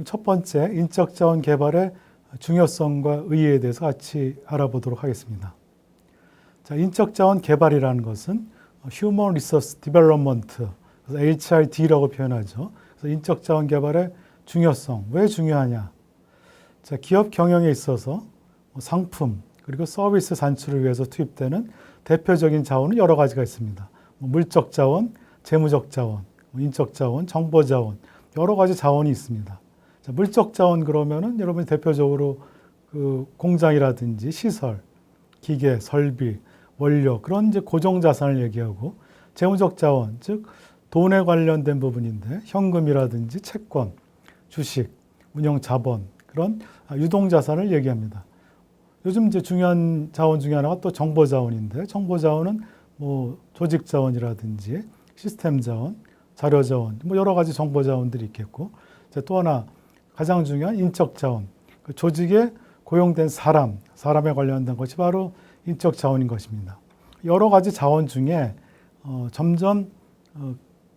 첫 번째, 인적 자원 개발의 중요성과 의의에 대해서 같이 알아보도록 하겠습니다. 자, 인적 자원 개발이라는 것은 Human Resource Development, 그래서 HRD라고 표현하죠. 그래서 인적 자원 개발의 중요성, 왜 중요하냐? 자, 기업 경영에 있어서 상품 그리고 서비스 산출을 위해서 투입되는 대표적인 자원은 여러 가지가 있습니다. 물적 자원, 재무적 자원, 인적 자원, 정보 자원, 여러 가지 자원이 있습니다. 자, 물적 자원 그러면은 여러분이 대표적으로 그 공장이라든지 시설, 기계, 설비, 원료 그런 이제 고정 자산을 얘기하고, 재무적 자원 즉 돈에 관련된 부분인데 현금이라든지 채권, 주식, 운영 자본 그런 유동 자산을 얘기합니다. 요즘 이제 중요한 자원 중에 하나가 또 정보 자원인데, 정보 자원은 뭐 조직 자원이라든지 시스템 자원, 자료 자원, 뭐 여러 가지 정보 자원들이 있겠고, 또 하나 가장 중요한 인적 자원, 그 조직에 고용된 사람에 관련된 것이 바로 인적 자원인 것입니다. 여러 가지 자원 중에 점점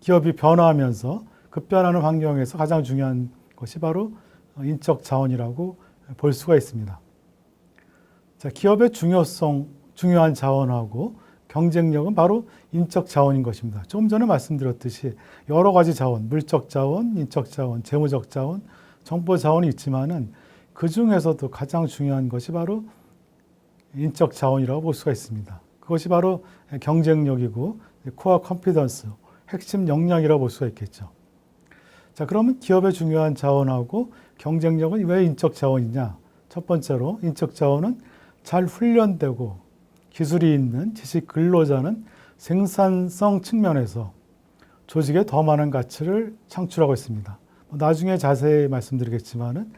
기업이 변화하면서 급변하는 환경에서 가장 중요한 것이 바로 인적 자원이라고 볼 수가 있습니다. 자, 기업의 중요한 자원하고 경쟁력은 바로 인적 자원인 것입니다. 좀 전에 말씀드렸듯이 여러 가지 자원, 물적 자원, 인적 자원, 재무적 자원, 정보 자원이 있지만은 그 중에서도 가장 중요한 것이 바로 인적 자원이라고 볼 수가 있습니다. 그것이 바로 경쟁력이고 코어 컴피던스, 핵심 역량이라고 볼 수가 있겠죠. 자, 그러면 기업의 중요한 자원하고 경쟁력은 왜 인적 자원이냐? 첫 번째로 인적 자원은 잘 훈련되고 기술이 있는 지식 근로자는 생산성 측면에서 조직에 더 많은 가치를 창출하고 있습니다. 나중에 자세히 말씀드리겠지만은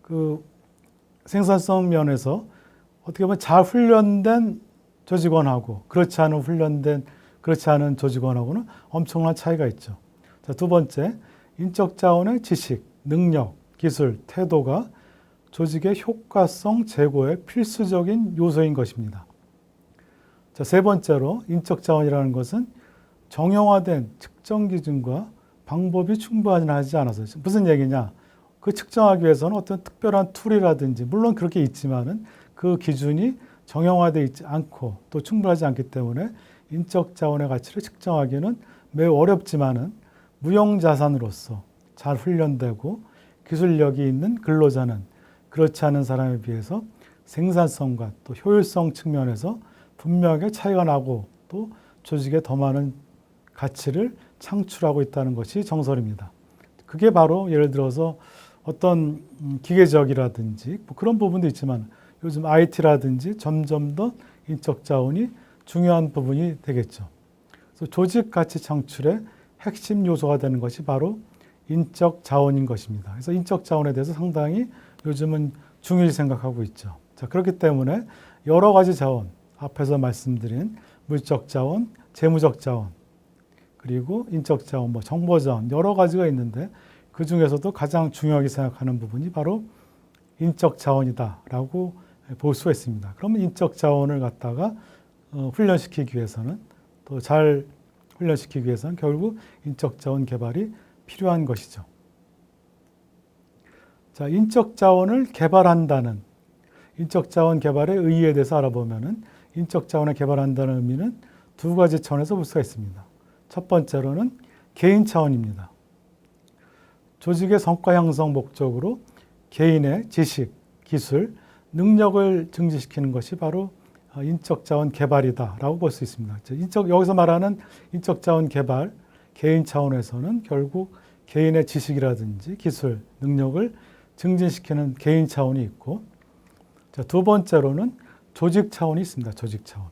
그 생산성 면에서 어떻게 보면 잘 훈련된 조직원하고 그렇지 않은 조직원하고는 엄청난 차이가 있죠. 자, 두 번째, 인적 자원의 지식, 능력, 기술, 태도가 조직의 효과성 제고의 필수적인 요소인 것입니다. 자, 세 번째로 인적 자원이라는 것은 정형화된 측정 기준과 방법이 충분하지 않아서, 무슨 얘기냐? 그 측정하기 위해서는 어떤 특별한 툴이라든지 물론 그렇게 있지만은 그 기준이 정형화되어 있지 않고 또 충분하지 않기 때문에 인적 자원의 가치를 측정하기는 매우 어렵지만은 무형자산으로서 잘 훈련되고 기술력이 있는 근로자는 그렇지 않은 사람에 비해서 생산성과 또 효율성 측면에서 분명하게 차이가 나고 또 조직에 더 많은 가치를 창출하고 있다는 것이 정설입니다. 그게 바로 예를 들어서 어떤 기계적이라든지 뭐 그런 부분도 있지만 요즘 IT라든지 점점 더 인적 자원이 중요한 부분이 되겠죠. 그래서 조직 가치 창출의 핵심 요소가 되는 것이 바로 인적 자원인 것입니다. 그래서 인적 자원에 대해서 상당히 요즘은 중요히 생각하고 있죠. 자, 그렇기 때문에 여러 가지 자원, 앞에서 말씀드린 물적 자원, 재무적 자원, 그리고 인적 자원, 뭐 정보 자원 여러 가지가 있는데 그 중에서도 가장 중요하게 생각하는 부분이 바로 인적 자원이다라고 볼 수가 있습니다. 그러면 인적 자원을 갖다가 훈련시키기 위해서는 또 잘 훈련시키기 위해서는 결국 인적 자원 개발이 필요한 것이죠. 자, 인적 자원을 개발한다는 인적 자원 개발의 의의에 대해서 알아보면은 인적 자원을 개발한다는 의미는 두 가지 차원에서 볼 수가 있습니다. 첫 번째로는 개인 차원입니다. 조직의 성과 향상 목적으로 개인의 지식, 기술, 능력을 증진시키는 것이 바로 인적 자원 개발이다라고 볼 수 있습니다. 여기서 말하는 인적 자원 개발, 개인 차원에서는 결국 개인의 지식이라든지 기술, 능력을 증진시키는 개인 차원이 있고, 자, 두 번째로는 조직 차원이 있습니다. 조직 차원.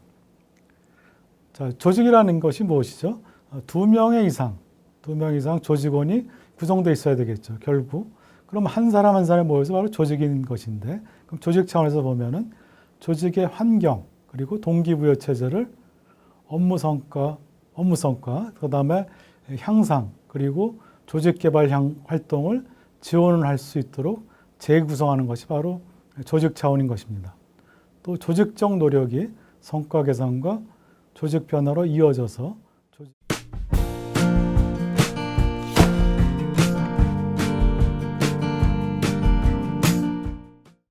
자, 조직이라는 것이 무엇이죠? 두 명 이상 조직원이 구성되어 있어야 되겠죠. 결국. 그럼 한 사람 한 사람이 모여서 바로 조직인 것인데, 그럼 조직 차원에서 보면은 조직의 환경, 그리고 동기부여 체제를 업무 성과, 그 다음에 향상, 그리고 조직 개발 활동을 지원을 할 수 있도록 재구성하는 것이 바로 조직 차원인 것입니다. 또 조직적 노력이 성과 개선과 조직 변화로 이어져서